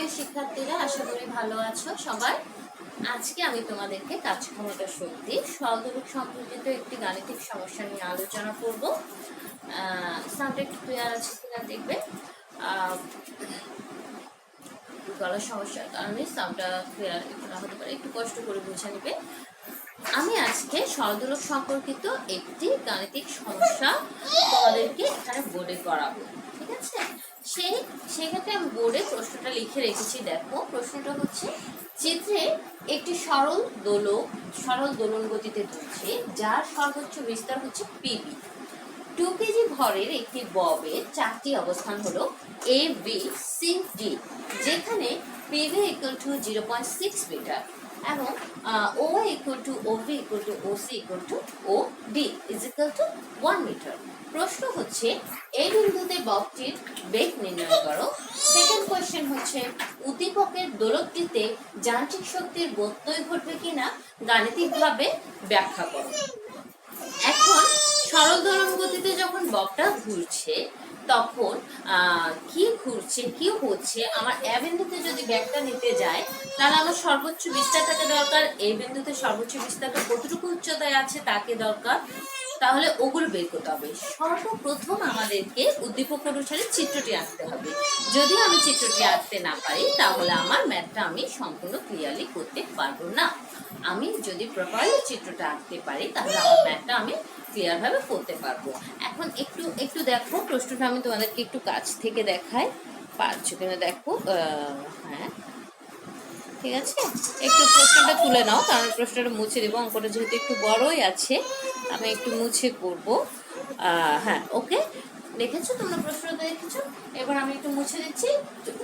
প্রিয় শিক্ষার্থীরা, আশা করি ভালো আছো সবাই। আজকে আমি তোমাদেরকে কাজক্ষমতা শক্তি সরলদৈর্ঘ্য সম্পর্কিত একটি গাণিতিক সমস্যা নিয়ে আলোচনা করব। সাউন্ডটা একটু ক্লিয়ার আছে কিনা দেখবে। গলার সমস্যার কারণে সাউন্ডটা ক্লিয়ার একটু না হতে পারে, একটু কষ্ট করে বুঝে নেবে। আমি আজকে সরলদৈর্ঘ্য সম্পর্কিত একটি গাণিতিক সমস্যা তোমাদেরকে এখানে বোর্ডে করাবো, ঠিক আছে? সেক্ষেত্রে আমি বোর্ডে প্রশ্নটা লিখে রেখেছি। দেখো, প্রশ্নটা হচ্ছে, চিত্রে একটি সরল দোলন গতিতে দুলছে, যার সর্বোচ্চ বিস্তার হচ্ছে পিবি। 2 কেজি ভরের একটি ববের 4টি অবস্থান হলো এ, বি, সি, ডি, যেখানে পিভি ইকুয়াল টু 0.6 মিটার এবং O equal to OV equal to OC equal to O D is equal to 1 metre. প্রশ্ন হচ্ছে, এই বিন্দুতে ববটির বেগ নির্ণয় করো। সেকেন্ড কোয়েশ্চেন হচ্ছে, উদ্দীপকের দোলকটিতে যান্ত্রিক শক্তির ব্যত্যয় ঘটবে কিনা গাণিতিকভাবে ব্যাখ্যা করো। এখন সরল দোলন গতিতে যখন ববটা ঘুরছে তখন কি ঘুরছে, কি হচ্ছে, আমার এ বিন্দুতে যদি ব্যাগটা নিতে যায় তাহলে আমার সর্বোচ্চ বিস্তারটাকে দরকার। এই বিন্দুতে সর্বোচ্চ বিস্তারটা কতটুকু উচ্চতায় আছে তাকে দরকার, তাহলে ওগুলো বের করতে হবে। সর্বপ্রথম আমাদেরকে উদ্দীপক অনুসারে চিত্রটি আঁকতে হবে। যদি আমি চিত্রটি আঁকতে না পারি তাহলে আমার ম্যাথটা আমি সম্পূর্ণ ক্লিয়ারলি করতে পারবো না। আমি যদি প্রপারলি চিত্রটা আঁকতে পারি তাহলে আমার ম্যাথটা আমি ক্লিয়ার ভাবে করতে পারবো। এখন একটু দেখো, প্রশ্নটা আমি তোমাদেরকে একটু কাছ থেকে দেখাই, পারছো কিনা দেখো। হ্যাঁ, ঠিক আছে, একটু প্রশ্নটা তুলে নাও, কারণ প্রশ্নটা মুছে দেবো। অঙ্কটা যেহেতু একটু বড়ই আছে, আমি একটু মুছে করব। হ্যাঁ, ওকে, দেখেছো তোমরা, প্রশ্নটা দেখেছো। এবার আমি একটু মুছে দিচ্ছি।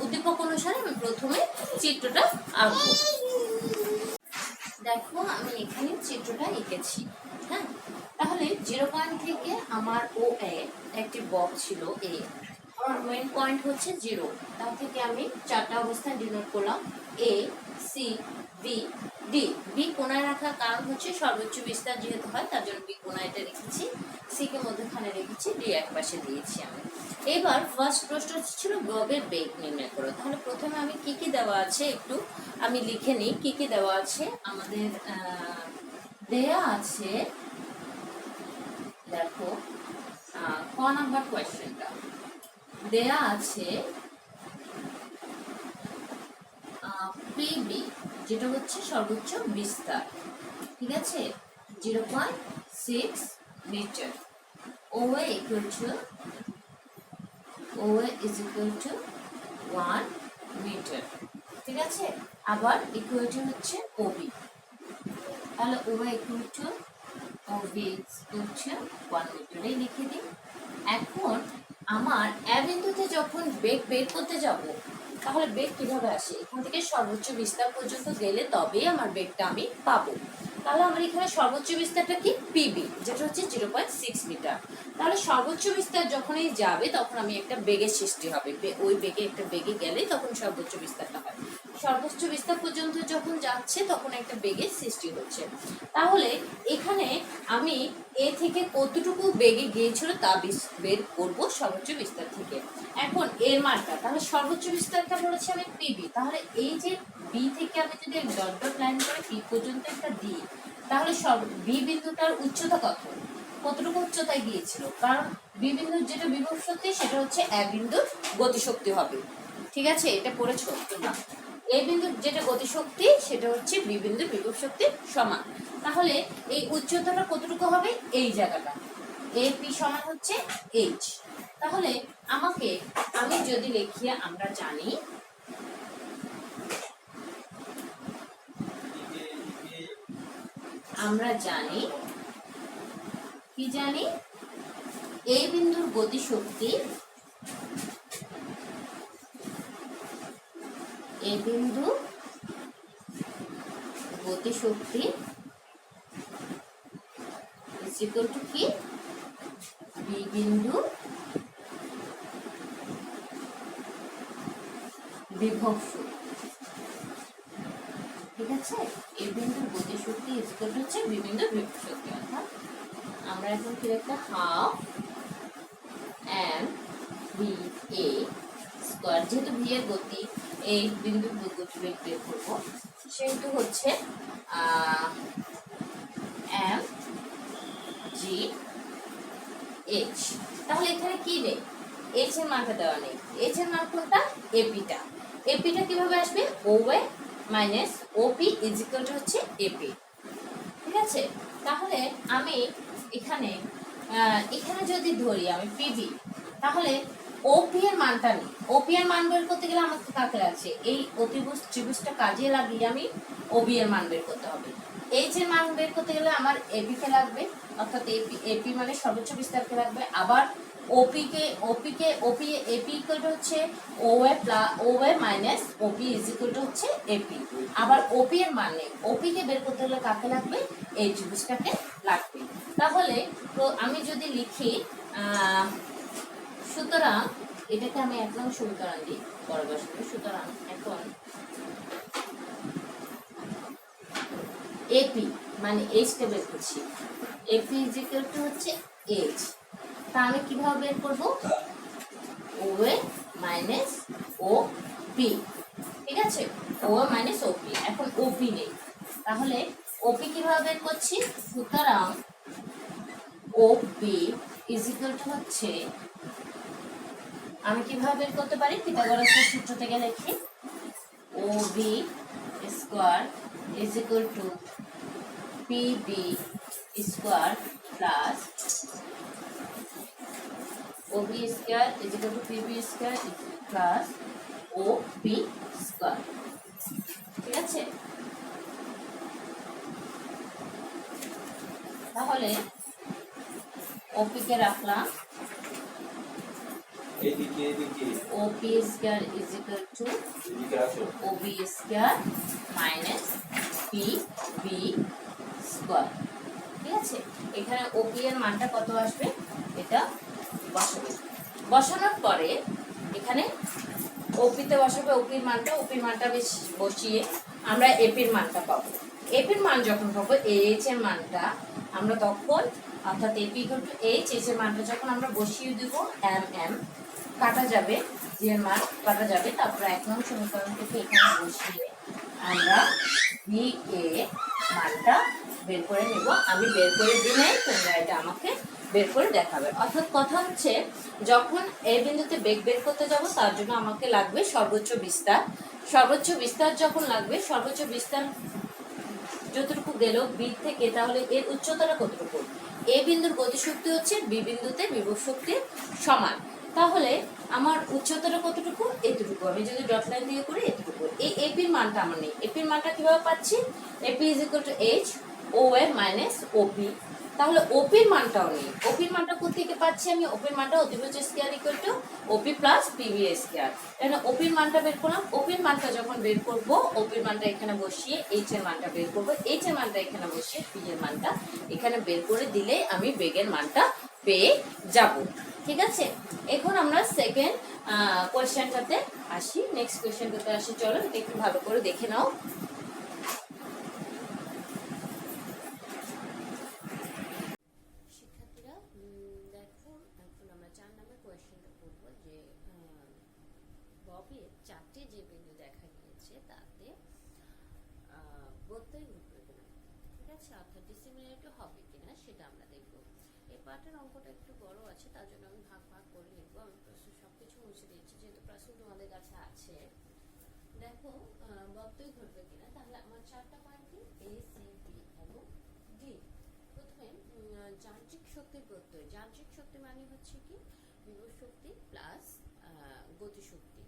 উদ্দীপক অনুসারে আমি প্রথমে চিত্রটা আঁকবো। দেখো, আমি এখানে চিত্রটা এঁকেছি। হ্যাঁ, তাহলে 0 পয়েন্ট থেকে আমার ও এ একটি বব ছিল এ, আমার মেইন পয়েন্ট হচ্ছে 0, তার থেকে আমি 4টা অবস্থান ডিনোট করলাম, এ, সি, বি, ডি। বি কোনায় রাখার কারণ হচ্ছে সর্বোচ্চ বিস্তার যেহেতু হয় তার জন্য বি কোনায় এটা রেখেছি, সি কে মধ্যখানে রেখেছি, ডি এক পাশে দিয়েছি আমি। এবার ফার্স্ট প্রশ্ন ছিল ববের বেগ নির্ণয় করো। তাহলে প্রথমে আমি কি কি দেওয়া আছে একটু আমি লিখে নিই। কি কি দেওয়া আছে আমাদের দেয়া আছে, দেখো, ক নাম্বার কোয়েশ্চেনটা দেয়া আছে পিবি, যেটা হচ্ছে সর্বোচ্চ বিস্তার, ঠিক আছে, 0.6 metre. OA is equal to 1 metre, ঠিক আছে। আবার ইকুয়েশন হচ্ছে OB, তাহলে OA equal to OB is equal to 1 metre, এই লিখে দিই। এখন আমার এ বিন্দুতে যখন বেগ বের করতে যাব তাহলে বেগ কিভাবে আসে, এখান থেকে সর্বোচ্চ বিস্তার পর্যন্ত গেলে তবেই আমার বেগটা আমি পাবো। তাহলে আমার এখানে সর্বোচ্চ বিস্তারটা কি, পিবি, যেটা হচ্ছে 0.6 মিটার। তাহলে সর্বোচ্চ বিস্তার যখনই যাবে তখন আমি একটা বেগের সৃষ্টি হবে, ওই বেগে একটা বেগে গেলে তখন সর্বোচ্চ বিস্তারটা হয়। সর্বোচ্চ বিস্তার পর্যন্ত যখন যাচ্ছে তখন একটা বেগের সৃষ্টি হচ্ছে। তাহলে এখানে আমি এ থেকে কতটুকু বেগে গিয়েছিল তা বের করব সর্বোচ্চ বিস্তার থেকে। এখন এর মানটা, তাহলে সর্বোচ্চ বিস্তারটা বলেছি আমি পিবি, তাহলে এই যে বি থেকে আমি যদি ডট ডট লাইন করে পি পর্যন্ত একটা দিই তাহলে বি বিন্দুটার উচ্চতা কতটুকু উচ্চতায় গিয়েছিল, কারণ বি বিন্দুর যেটা বিভব শক্তি সেটা হচ্ছে এ বিন্দুর গতিশক্তি হবে, ঠিক আছে, এটা পড়েছো তোমরা। এ বিন্দুর যেটা গতিশক্তি সেটা হচ্ছে বি বিন্দুর বিভব শক্তির সমান। তাহলে এই উচ্চতাটা কতটুকু হবে, এই জায়গাটা এ পি সমান হচ্ছে এইচ। তাহলে আমি যদি লিখি, আমরা জানি কি জানি, এই বিন্দুর গতিশক্তি, এই বিন্দু গতিশক্তি ইজ ইকুয়াল টু কি, বি বিন্দু বিভব শক্তি, ঠিক আছে। এই বিন্দুর গতিশক্তি ইজ ইকুয়াল টু হচ্ছে বি বিন্দুর বিভব শক্তি, অর্থাৎ আমরা এখন কি একটা half M B A square, যেহেতু ভি এর গতি এই বিন্দুর গতি বেগ বের করবো, সেহেতু হচ্ছে এম জি এইচ। তাহলে এখানে কি নেই, এইচ এর মানটা দেওয়া নেই। এইচ এর মান কোনটা, এপিটা। এপিটা কিভাবে আসবে, OA minus OP is equal two হচ্ছে এপি। ঠিক আছে, তাহলে আমি এখানে এখানে যদি ধরি আমি পিভি, তাহলে ওপি এর মানটা নেই। ওপি এর মান বের করতে গেলে আমাকে কাকে লাগছে, এই অতিভুজ ত্রিভুজটা কাজে লাগিয়ে আমি ওবি এর মান বের করতে হবে। এইচ এর মান বের করতে গেলে আমার এবি কে লাগবে, অর্থাৎ এপি মানে সর্বোচ্চ বিস্তারকে লাগবে। আবার ওপি এপি ইকুয়াল টু হচ্ছে OA minus OP is equal two হচ্ছে এপি। আবার ওপি এর মান নেই, ওপি কে বের করতে গেলে কাকে লাগবে, এই ত্রিভুজটাকে লাগবে। তাহলে তো আমি যদি লিখি সুতরাং এটাকে আমি 1 নং সমীকরণ দিই বরাবর। সুতরাং এখন এপি মানে এইচ টা বের করছি, এপি ইজ ইকুয়াল টু হচ্ছে এইচ। তা আমি কিভাবে বের করব, ওএ মাইনাস ও পি। ঠিক আছে, ওএ মাইনাস ওপি। এখন ওপি নেই, তাহলে ওপি কিভাবে বের করছি, সুতরাং ওপি ইজ ইকুয়াল টু হচ্ছে, আমি কিভাবে বের করতে পারি, পিথাগোরাসের সূত্র থেকে লিখি, OB square is equal to PB square plus OB square is equal to PB square plus OP square. ঠিক আছে, তাহলে ওপি কে রাখলাম, OP square is equal to OB square minus PB square. ঠিক আছে, এখানে ওপি এর মানটা কত আসবে, এটা বসাবো। বসানোর পরে এখানে ওপিতে বসাবে ওপির মানটা বসিয়ে আমরা এপির মানটা পাবো। এপির মান যখন পাবো, এইচ এর মানটা আমরা তখন, অর্থাৎ AP equal to H, H এর মানটা যখন আমরা বসিয়ে দেবো, এম কাটা যাবে, জি এর মান কাটা যাবে, তারপরে 1 নং সমীকরণ থেকে এখানে বসিয়ে আমরা ভি এ মানটা বের করে নেব। আমি বের করে দিলে তোমরা এটা আমাকে বের করে দেখাবে। অর্থাৎ কথা হচ্ছে, যখন এই বিন্দুতে বেগ বের করতে যাব, তার জন্য আমাকে লাগবে সর্বোচ্চ বিস্তার। সর্বোচ্চ বিস্তার যখন লাগবে, সর্বোচ্চ বিস্তার যতটুকু গেল বি থেকে, তাহলে এর উচ্চতাটা কতটুকু, এ বিন্দুর গতিশক্তি হচ্ছে বি বিন্দুতে বিভব শক্তির সমান। তাহলে আমার উচ্চতাটা কতটুকু, এতটুকু। আমি যদি ডট লাইন দিয়ে করি, এতটুকু। এই এপির মানটা আমার নেই, এপির মানটা কিভাবে পাচ্ছি, AP is equal to H O A minus OP. তাহলে ওপির মানটাও নেই, ওপির মানটা কোথেকে পাচ্ছি আমি, ওপির মানটা অতিভুজ স্কয়ার ইকুয়াল টু ওপি প্লাস পিবি স্কয়ার। এখানে ওপির মানটা বের করলাম, ওপির মানটা যখন বের করব, ওপির মানটা এখানে বসিয়ে এইচ এর মানটা বের করব, এইচ এর মানটা এখানে বসিয়ে পি এর মানটা এখানে বের করে দিলে আমি বেগের মানটা পেয়ে যাব। ঠিক আছে, এখন আমরা সেকেন্ড কোয়েশ্চেনটাতে আসি, নেক্সট কোয়েশ্চেনটাতে আসি। চলো এটা একটু ভালো করে দেখে নাও। শিক্ষার্থীরা দেখো, এখন আমরা 4 নম্বর কোয়েশ্চেনটা করব, যে ববের 4টে যে বিন্দু দেখা গিয়েছে তাতে বলতেই ঘটবে কিনা। ঠিক আছে, অর্থাৎ ডিসিমিলারিটি হবে কিনা সেটা আমরা দেখব। এই পার্টের অঙ্কটা একটু বড় আছে, তার জন্য আমি ভাগ করে লিখবো। আমি প্রশ্ন সবকিছু মুছে দিচ্ছি, যেহেতু প্রশ্ন তোমাদের কাছে আছে। দেখো, বক্তই ঘটবে কিনা, তাহলে আমার 4টা পয়েন্ট কি, এ সি বি এবং ডি। প্রথমে যান্ত্রিক শক্তির প্রত্যয়। যান্ত্রিক শক্তি মানে হচ্ছে কি, বিভব শক্তি প্লাস গতিশক্তি।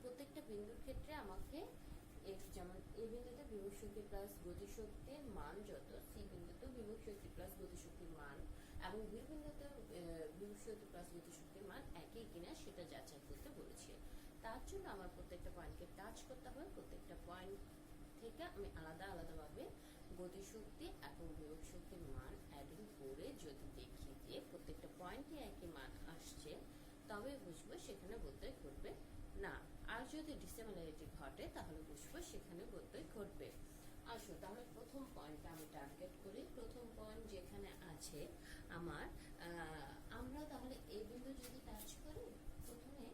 প্রত্যেকটা বিন্দুর ক্ষেত্রে আমাকে, যেমন এই বিন্দুতে বিভব শক্তি প্লাস গতিশক্তির মান যত, সি বিন্দুতে বিভব শক্তি প্লাস গতিশক্তির মান এবং বি বিন্দুতে বিভব শক্তি প্লাস গতিশক্তির মান একই কিনা সেটা যাচাই করতে বলেছে। তার জন্য আমার প্রত্যেকটা পয়েন্টকে টাচ করতে হবে। প্রত্যেকটা পয়েন্ট থেকে আমি আলাদা আলাদাভাবে গতিশক্তি এবং বিভব শক্তির মান অ্যাডিং করে যদি দেখি যে প্রত্যেকটা পয়েন্টে একই মান আসছে, তবে বুঝবো সেখানে বলতে ঘটবে না। আর যদি ডিসিমিলারিটি ঘটে, তাহলে বুঝবো সেখানে বলতে ঘটবে। আসো তাহলে প্রথম পয়েন্টটা আমি টার্গেট করি। প্রথম পয়েন্ট যেখানে আছে আমরা তাহলে এই বিন্দু যদি টাচ করি, প্রথমে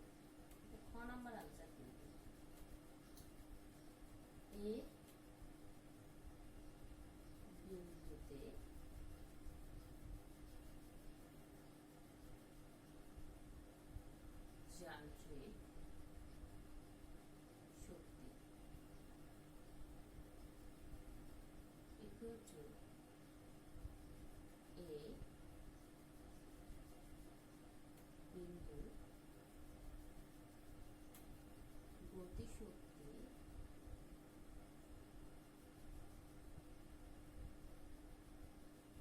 খ এ বিন্দুতে যান্ত্রিক শক্তি equal to a বিন্দু গতিশক্তি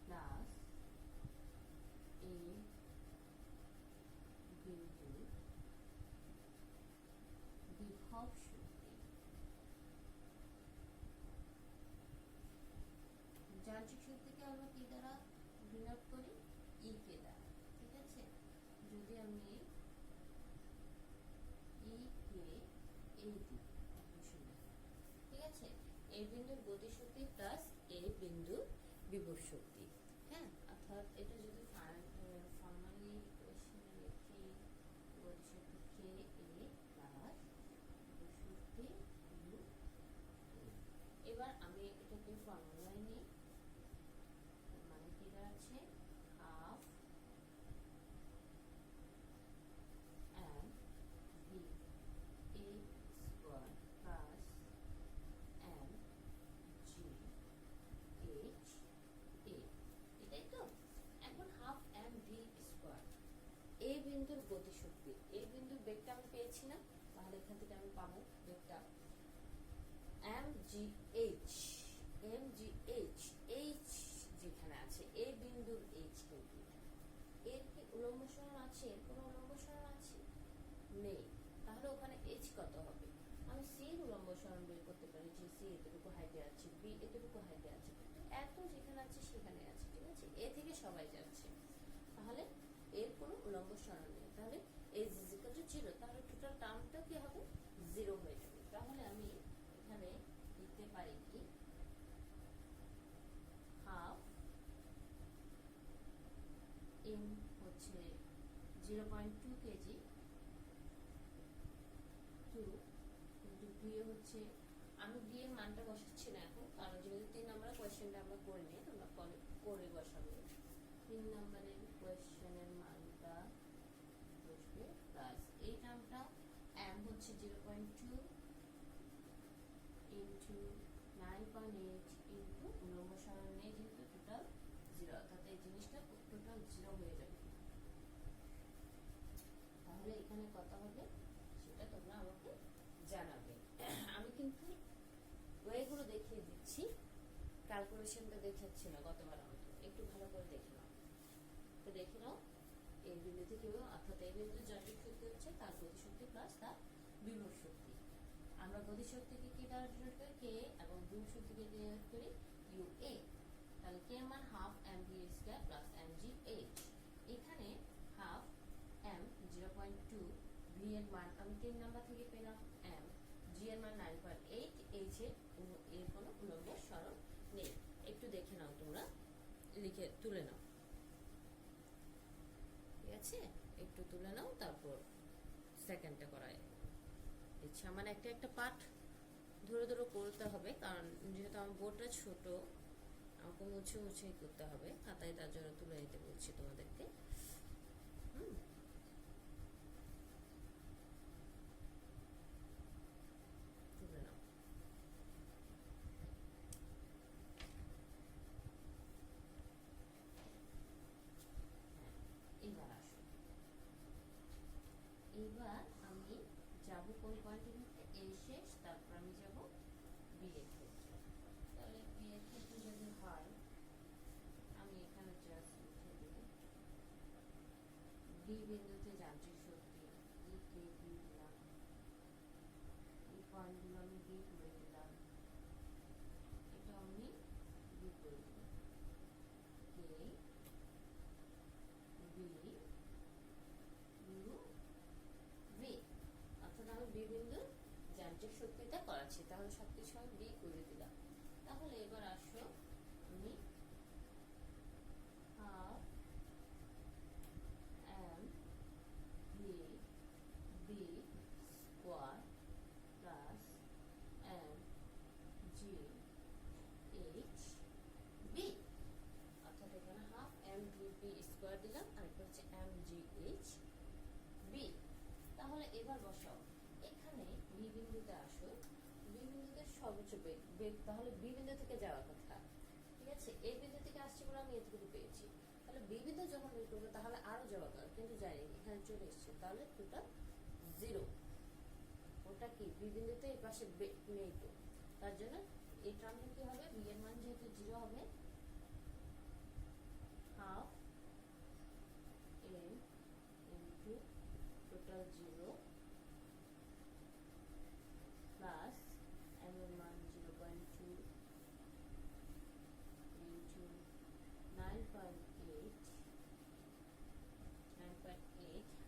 প্লাস a বিন্দু বিভব শক্তি। যান্ত্রিক শক্তিকে আমরা কি দ্বারা ডিনোট করি? ই কে দ্বারা। ঠিক আছে, যদি আমি ই কে এই দিই, ঠিক আছে, এ বিন্দুর গতিশক্তি প্লাস এ বিন্দুর বিভব শক্তি। হ্যাঁ, অর্থাৎ এটা যদি ফর্মালি ইকুয়েশনে লিখি, গতিশক্তি কে এ প্লাস বিভব শক্তি ইউ। এবার আমি এটাকে ফর্মুলায় নিই, মানে কি দাঁড়াচ্ছে half M V A square plus M G H A, এটাই তো। এখন হাফ এম ভি স্কোয়ার এই বিন্দুর গতিশক্তি, এই বিন্দুর বেগটা আমি পেয়েছি না, তাহলে এখান থেকে আমি পাবো বেগটা M G H. M G H, H যেখানে আছে এই বিন্দুর এইচ, কিন্তু এর কি উলম্ব সরণ আছে? এর কোনো উলম্ব সরণ আছে? নেই। তাহলে ওখানে এইচ কত হবে? আমি সি এর উলম্ব সরণ বের করতে পারি, যে সি এতটুকু হাইটে আছে, বি এতটুকু হাইটে আছে, কিন্তু এত যেখানে আছে সেখানে আছে। ঠিক আছে, এ থেকে সবাই যাচ্ছে, তাহলে এর কোনো উলম্ব সরণ নেই। তাহলে এইচ ইজ ইকুয়াল টু 0, তাহলে টোটাল টার্মটা কি হবে? 0 হয়ে যাবে। তাহলে আমি এখানে লিখতে পারি কি হাফ এম হচ্ছে 0.2 কেজি, 2 কিন্তু বি হচ্ছে, আমি বি এর মানটা বসাচ্ছি না এখন, কারণ যেহেতু 3 নম্বরের কোয়েশ্চেনটা আমরা করে নিই, তোমরা পরে বসাবে। 3 নম্বরের কোয়েশ্চেনের মানটা বসবে প্লাস এই টার্মটা এম হচ্ছে 0.2 ইন্টু 9.8 ইন্টু উলম্ব সরণ নেই যেহেতু, টোটাল 0, অর্থাৎ এই জিনিসটা টোটাল 0 হয়ে যাবে। তাহলে এখানে কত হবে সেটা তোমরা আমাকে জানাবে। আমি কিন্তু ওয়েগুলো দেখিয়ে দিচ্ছি, ক্যালকুলেশনটা দেখাচ্ছি না গতবার মতো, একটু ভালো করে দেখে নাও। তো দেখে নাও এই বিন্দু থেকে, অর্থাৎ এই বিন্দুর যান্ত্রিক শক্তি হচ্ছে তার গতিশক্তি প্লাস তার বিভব শক্তি। আমরা গতিশক্তিকে কি দ্বারা ডিনোট করি? কে, এবং বিভব শক্তিকে ডিনোট করি ইউ এ। তাহলে কে মান half M V square plus M G H. এখানে হাফ এম 0.2, ভি এর মান আমি 3 নাম্বার থেকে পেলাম এম, জি এর মান 9.8, এইচ এর কোনো উলম্ব সরণ নেই। একটু দেখে নাও, তোমরা লিখে তুলে নাও, ঠিক আছে, একটু তুলে নাও, তারপর সেকেন্ডটা করায় ইচ্ছা, মানে একটা একটা পার্ট ধরে ধরে করতে হবে, কারণ যেহেতু আমার বোর্ডটা ছোট, আমাকে মুছে মুছে করতে হবে, খাতায় তার জন্য তুলে নিতে বলছি তোমাদেরকে। তুলে নাও। এবার আসো, এবার আমি যাব কোন পয়েন্টের মধ্যে? এ শেষ, তারপর আমি যাব বি এর ক্ষেত্রে। তাহলে বি এর ক্ষেত্রে যদি হয়, আমি এখানে জাস্ট লিখে দেব ডি বিন্দুতে যান্ত্রিক শক্তি ই কে বি দিলাম, এই পয়েন্টগুলো আমি বি করে দিলাম, এটা আমি বি করে দিলাম, কে বি ইউ বি, অর্থাৎ আমি বি বিন্দুর যান্ত্রিক শক্তিটা করাচ্ছি, তাহলে সবকিছু আমি বি করে দিলাম। তাহলে এবার আসো, আমি half M V B square plus M square দিলাম, আর একটা হচ্ছে এম জি এইচ বি। তাহলে এবার বসাও, এখানে বি বিন্দুতে আসো, বি বিন্দুতে সর্বোচ্চ বেগ, বেগ তাহলে বি বিন্দু থেকে যাওয়ার কথা, ঠিক আছে? এই বিন্দু থেকে আসছে বলে আমি এতটুকু পেয়েছি, তাহলে বি বিন্দু যখন বের করবো তাহলে আরো যাওয়া দরকার, কিন্তু যাইনি, এখানে চলে এসছে, তাহলে টোটাল 0। ওটা কি বি বিন্দুতে এই পাশে নেই, তো তার জন্য এই টার্মটা কি হবে, বি এর মান যেহেতু 0 হবে, half M into total 0 plus M এর মান 0.2 ইন্টু 9.8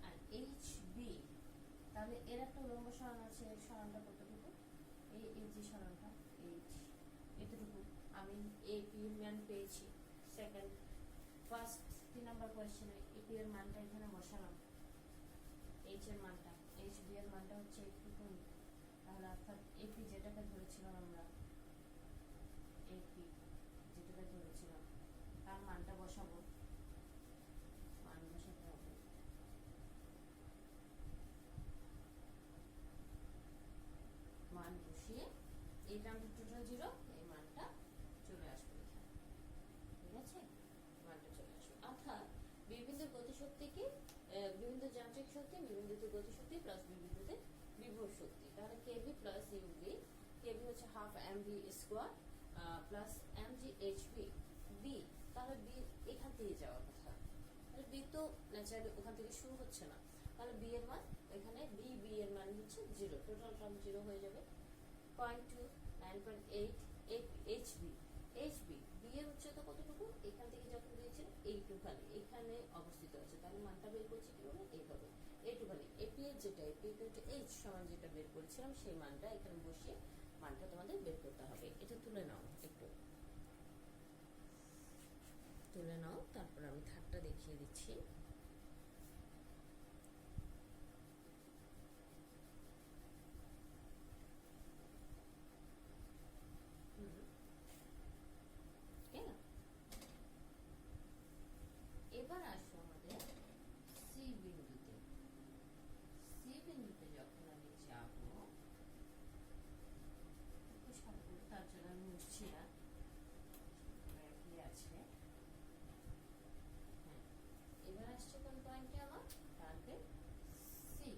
আর এইচ বি। তাহলে এর একটা উলম্ব সরণ আছে, এর সরণটা কতটুকু, এই যে সরণটা এইচ, এতটুকু আমি এপি এর মান পেয়েছি। সেকেন্ড ফার্স্ট 3 নাম্বার কোয়েশ্চেনে এপি এর মানটা এখানে বসালাম, এইচ এর মানটা, এইচ বি এর মানটা হচ্ছে একটু, তাহলে অর্থাৎ এপি যেটাকে ধরেছিলাম আমরা, এপি যেটাকে ধরেছিলাম তার মানটা বসাবো, মান বসাতে হবে, মান বসিয়ে এই টার্মটা টোটাল 0, এই মানটা চলে আসবে এখানে, ঠিক আছে? মানটা চলে আসবে, অর্থাৎ বিভিন্ন গতিশক্তি কি, বিভিন্ন যান্ত্রিক শক্তি, বিভিন্ন গতিশক্তি প্লাস বিভিন্ন বিভব শক্তি, তাহলে কেভি প্লাস ইউভি, কেভি হচ্ছে half M V square plus M G H B, B, তাহলে বি এখান থেকে যাওয়ার কথা, তাহলে বি তো ন্যাচারালি ওখান থেকে শুরু হচ্ছে না, তাহলে বি এর মান এখানে বি এর মান হচ্ছে 0, টোটাল টার্ম 0 হয়ে যাবে। 0.2 9.8 এইচবি, বি এর উচ্চতা কতটুকু, এখান থেকে যখন দিয়েছেন এইটুখানি এখানে অবস্থিত আছে, তাহলে মানটা বের করছি কিভাবে, এইভাবে এইটুখানি, এপি এর যেটা এপি এইচ সমান যেটা বের করেছিলাম সেই মানটা এখানে বসিয়ে মানটা তোমাদের বের করতে হবে। এটা তুলে নাও, একটু তুলে নাও, তারপর আমি থাকটা দেখিয়ে দিচ্ছি। এবার আসো আমাদের সি বিন্দুতে, সি বিন্দুতে যখন আমি যাবো, তার জন্য আমি উঠছি না, কি আছে, হ্যাঁ, এবার আসছে কোন পয়েন্টে আমার টার্গেট সি,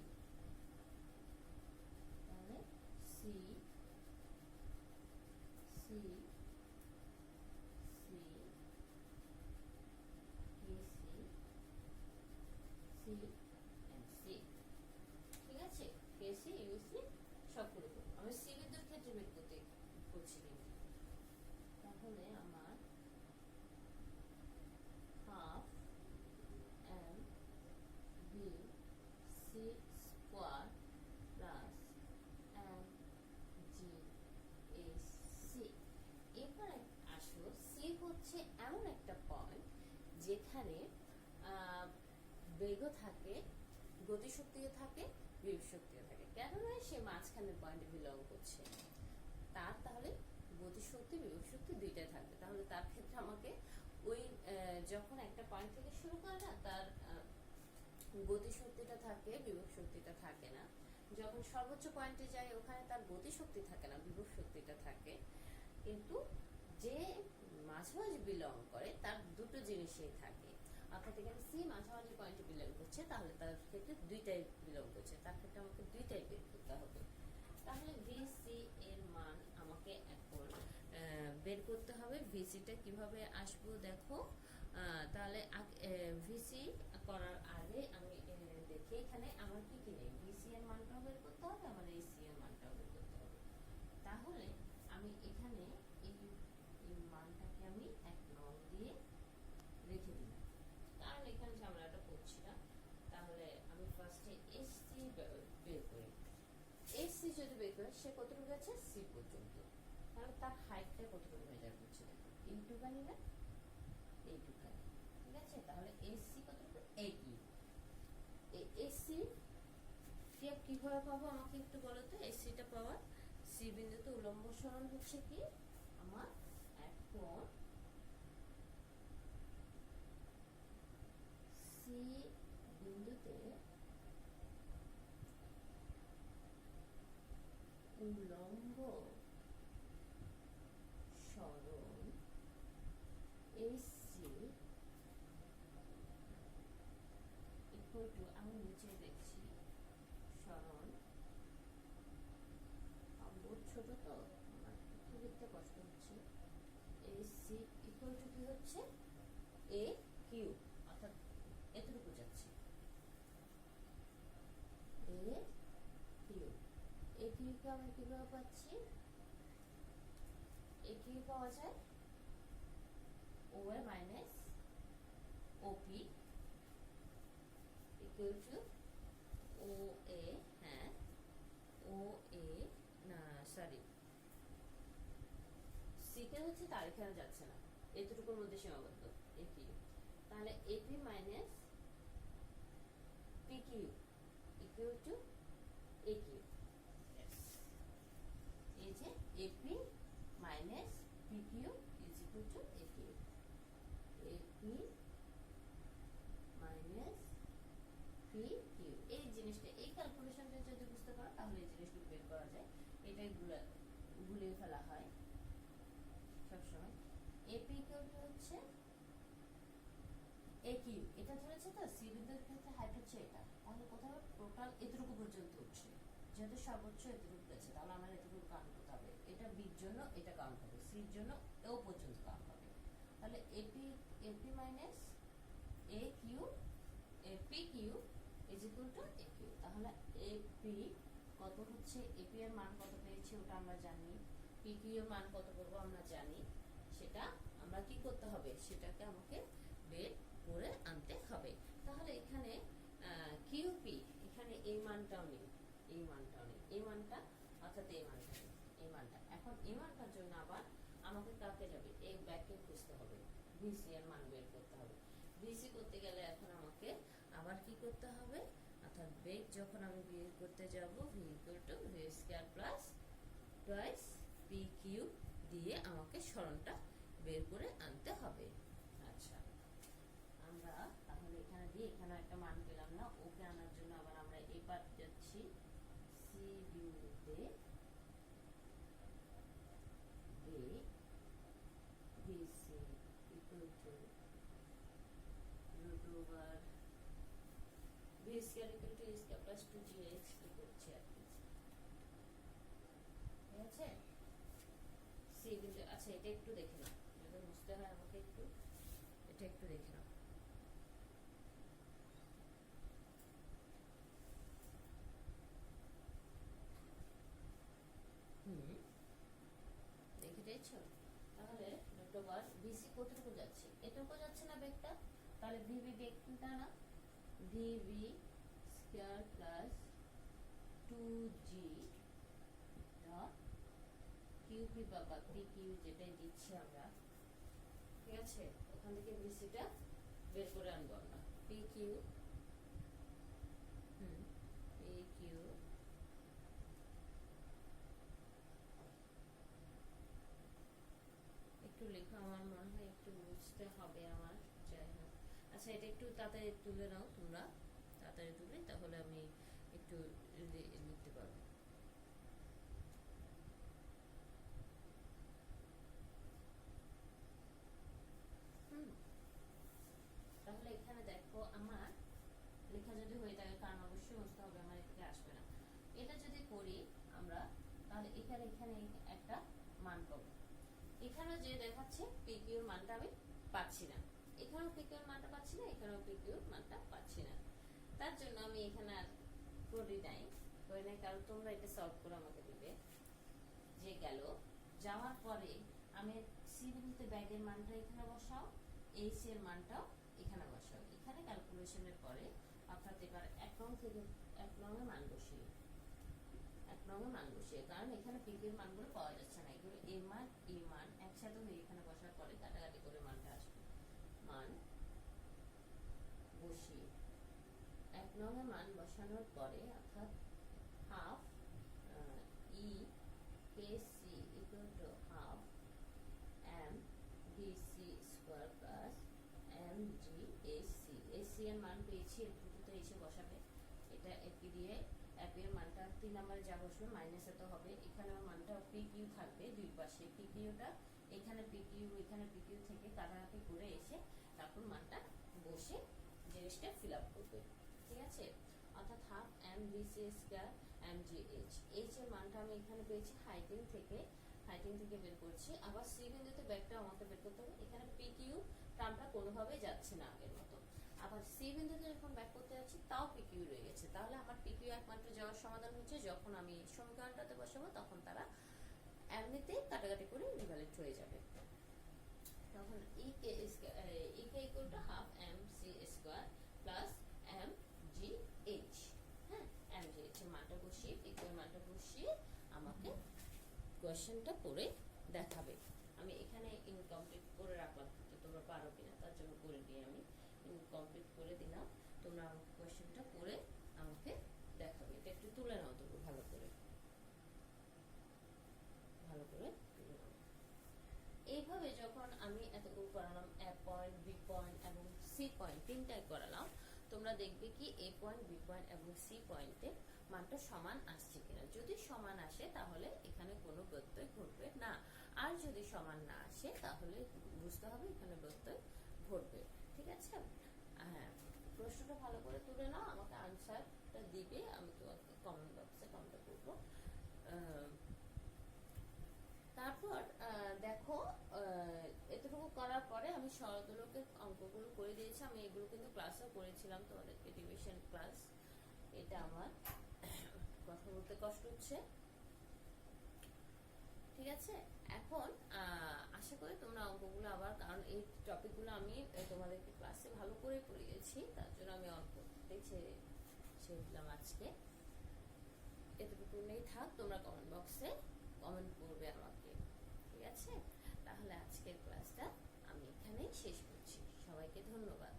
তাহলে C C C C C and C, ঠিক আছে? কেসি ইউসি সবগুলো আমি সি বিন্দুর ক্ষেত্রে বের করতে করছি, তাহলে আমার half M B C square plus M G H C. এবার আসো, সি হচ্ছে এমন একটা পয়েন্ট যেখানে বেগও থাকে, গতিশক্তিও থাকে, বিভব শক্তিও থাকে, কেননা সে মাঝখানের পয়েন্টে বিলং করছে, তার তাহলে গতিশক্তি বিভব শক্তি দুইটাই থাকবে, তাহলে তার ক্ষেত্রে আমাকে ওই যখন একটা পয়েন্ট থেকে শুরু করে না, তার গতিশক্তিটা থাকে, বিভব শক্তিটা থাকে না, যখন সর্বোচ্চ পয়েন্টে যায় ওখানে তার গতিশক্তি থাকে না, বিভব শক্তিটা থাকে, কিন্তু যে মাঝামাঝি বিলং করে তার দুটো জিনিসই থাকে, অর্থাৎ এখানে সি মাঝামাঝি পয়েন্টে বিলং করছে, তাহলে তার ক্ষেত্রে দুইটাই বিলং করছে, তার ক্ষেত্রে আমাকে দুইটাই বের করতে হবে। তাহলে ভিসি এর মান আমাকে এখন বের করতে হবে। ভিসিটা কিভাবে আসবো দেখো, তাহলে ভিসি করার আগে আমি দেখি এখানে আমার কি কি নেই, ভিসি এর মানটাও বের করতে হবে, আমার এসি এর মানটাও বের করতে হবে। তাহলে আমি এখানে এই মানটাকে আমি 1 নং দিয়ে রেখে দিলাম, কারণ এখানে ঝামেলাটা করছি না। তাহলে আমি ফার্স্টে এসসি বের করি, এসসি যদি বের করে সে কতটুকু আছে, সি পর্যন্ত, তাহলে তার হাইটটা কতটুকু মেজার করছে দেখো, এইটুখানি না এইটুখানি, ঠিক আছে? তাহলে এসসি কতটুকু, এইটি, এই এসসি কিভাবে পাবো আমাকে একটু বলো তো, এসসিটা পাওয়ার, সি বিন্দুতে উলম্ব সরণ হচ্ছে কি আমার এখন হতে উলম্ব সরণ AC ইকুয়াল টু, আমি নিচে দেখছি সরণ, বহুত ছোট তো আমার একটু লিখতে কষ্ট হচ্ছে, AC ইকুয়াল টু কি হচ্ছে AQ, অর্থাৎ এতটুকু যাচ্ছে AQ। AQ কে আমরা কিভাবে পাচ্ছি? AQ পাওয়া যায় OA minus OP equal to OA, হ্যাঁ OA না সরি সিকে হচ্ছে তার এখানে যাচ্ছে না, এতটুকুর মধ্যে সীমাবদ্ধ AQ, তাহলে AP minus PQ equal to AQ। এই যে AP minus PQ is equal two AQ। AP minus PQ, এই জিনিসটা, এই ক্যালকুলেশনটা যদি বুঝতে পারো তাহলে এই জিনিসগুলো বের করা যায়। এটাই গুলিয়ে ফেলা হয় সবসময়। AP ইকুয়াল টু হচ্ছে AQ, এটা ধরেছে তো সি বিন্দুর ক্ষেত্রে হাইট হচ্ছে এটা, তাহলে কোথাও টোটাল এতটুকু পর্যন্ত উঠছে, যেহেতু সর্বোচ্চ এতটুকু গেছে তাহলে আমার এতটুকু কাউন্ট করতে হবে, এটা বির জন্য এটা কাউন্ট হবে, সির জন্য এও পর্যন্ত কাউন্ট হবে। তাহলে AP minus AQ PQ is equal two AQ। তাহলে AP কত হচ্ছে, AP এর মান কত পেয়েছি ওটা আমরা জানি, PQ এর মান কত করবো আমরা জানি, সেটা আমরা কি করতে হবে, সেটাকে আমাকে বের করে আনতে হবে। তাহলে এখানে QP, এখানে এই মানটাও নেই, এই মানটাও নেই, এই মানটা অর্থাৎ এই মানটা নেই, এই মানটা। এখন এই মানটার জন্য আবার আমাকে কাকে যাবে, এই ব্যাককে খুঁজতে হবে, VC এর মান বের করতে হবে। VC করতে গেলে এখন আমাকে আবার কি করতে হবে, অর্থাৎ বেগ যখন আমি বের করতে যাব V equal to V square plus twice PQ দিয়ে আমাকে সরণটা বের করে আনতে হবে। আচ্ছা, আমরা তাহলে এখানে দিয়ে এখানে একটা মান পেলাম না, ওকে আনার জন্য আবার আমরা এই পার্ট যাচ্ছি, সি বিন্দুতে BC equal to root over V square equal to A square plus 2GH কি করছে আর কি, ঠিক আছে? সি বিন্দু, আচ্ছা এটা একটু দেখে নাও, যদি বুঝতে হয় আমাকে একটু এটা একটু দেখে নাও। দেখে দিয়েছো? তাহলে রুট ওভার BC কতটুকু যাচ্ছে, এটুকু যাচ্ছে না বেগটা, তাহলে VB বেগটা না VB square plus 2G dot QP বাবা PQ যেটাই দিচ্ছি আমরা, ঠিক আছে? ওখান থেকে BCটা বের করে আনবো আমরা, PQ PQ একটু লেখা, আমার মনে হয় একটু বুঝতে হবে আমার, যাই হোক। আচ্ছা এটা একটু তাড়াতাড়ি তুলে নাও তোমরা, তাড়াতাড়ি তুলে, তাহলে আমি একটু লিখতে পারবো। তাহলে এখানে দেখো আমার লেখা যদি হয়ে থাকে, কারণ অবশ্যই বুঝতে হবে, আমার এদিকে আসবে না। এটা যদি করি আমরা, তাহলে এখানে এখানে একটা মান পাবো, এখানে যে দেখাচ্ছে PQ এর মানটা আমি পাচ্ছি না, এখানেও PQ এর মানটা পাচ্ছি না, এখানেও PQ এর মানটা পাচ্ছি না। তার জন্য আমি এখানে আর করি নাই, কারণ তোমরা এটা সলভ করে আমাকে দিবে। যে গেল, যাওয়ার পরে আমি সি বিন্দুতে ব্যাগের মানটা এখানে বসাও, এইচ এর মানটাও এখানে বসাও, এখানে ক্যালকুলেশনের পরে অর্থাৎ এবার 1 নং থেকে 1 নং এর মান বসিয়ে, 1 নং এর মান বসিয়ে, কারণ এখানে PQ এর মানগুলো পাওয়া যাচ্ছে না, এগুলো এ মান একসাথে হয়ে এখানে বসার পরে কাটাকাটি করে মানটা আসবে, মান বসিয়ে 1 নং এর মান বসানোর পরে অর্থাৎ half EKC equal to half MBC square plus MGAC, AC এর মান পেয়েছি, এর তো এসে বসাবে। এটা এপি দিয়ে অ্যাপি এর মানটা 3 নম্বরে যা বসবে মাইনাস এত হবে। এখানে মানটা পিকিউ থাকবে দুই পাশে, পিকিউটা এখানে পিকিউ এখানে পিকিউ থেকে কাটাকাটি করে এসে তারপর মানটা বসে জিনিসটা ফিল আপ করবে। ঠিক আছে, অর্থাৎ half M V C square M G H. H এর মানটা আমি এখানে পেয়েছি হাইটিং থেকে বের করছি। আবার সি বিন্দুতে ব্যাকটা আমাকে বের করতে হবে। এখানে পি কিউ টার্মটা কোনোভাবেই যাচ্ছে না আগের মতো। আবার সি বিন্দুতে যখন ব্যাক করতে যাচ্ছি তাও পি কিউ রয়ে গেছে। তাহলে আমার পি কিউ একমাত্র যাওয়ার সমাধান হচ্ছে যখন আমি সমীকরণটাতে বসাবো তখন তারা এমনিতেই কাটাকাটি করে ইকুইভ্যালেন্ট হয়ে যাবে। তখন E K equal to half M C square plus M G H. হ্যাঁ, এম জি এইচ এর মানটা বসিয়ে পি কিউ এর মানটা বসিয়ে আমাকে কোয়েশ্চেনটা করে দেখাবে। আমি এখানে ইনকমপ্লিট করে রাখলাম, তো তোমরা পারো কিনা তার জন্য করে দিয়ে আমি ইনকমপ্লিট করে দিলাম। তোমরা কোয়েশ্চেনটা করে আমাকে দেখাবে। এটা একটু তুলে নাও তবু ভালো করে তুলে নাও। এইভাবে যখন আমি এতগুলো করালাম, এ পয়েন্ট বি পয়েন্ট এবং সি পয়েন্ট তিনটাই করালাম, তোমরা দেখবে কি এ পয়েন্ট বি পয়েন্ট এবং সি পয়েন্টে মানটা সমান আসছে কিনা। যদি সমান আসে তাহলে এখানে কোনো ব্যত্যয় ঘটবে না, আর যদি সমান না আসে তাহলে বুঝতে হবে এখানে ব্যত্যয় ঘটবে। ঠিক আছে, হ্যাঁ, প্রশ্নটা ভালো করে তুলে নাও, আমাকে আনসারটা দিবে, আমি তোমাকে কমেন্ট বক্সে কমেন্ট করবো। তারপর দেখো, এতটুকু করার পরে আমি সরলদোলকের অঙ্কগুলো করে দিয়েছি। আমি এগুলো কিন্তু ক্লাসেও করেছিলাম, তোমাদেরকে ডিভিশন ক্লাস। এটা আমার কথা বলতে কষ্ট হচ্ছে। ঠিক আছে, এখন আশা করি তোমরা অঙ্কগুলো আবার, কারণ এই টপিকগুলো আমি তোমাদেরকে ক্লাসে ভালো করে পড়িয়েছি, তার জন্য আমি অঙ্ক ছেড়ে দিলাম আজকে। এতটুকু নেই থাক, তোমরা কমেন্ট বক্সে কমেন্ট করবে আমাকে। ঠিক আছে, তাহলে আজকের ক্লাসটা আমি এখানেই শেষ করছি। সবাইকে ধন্যবাদ।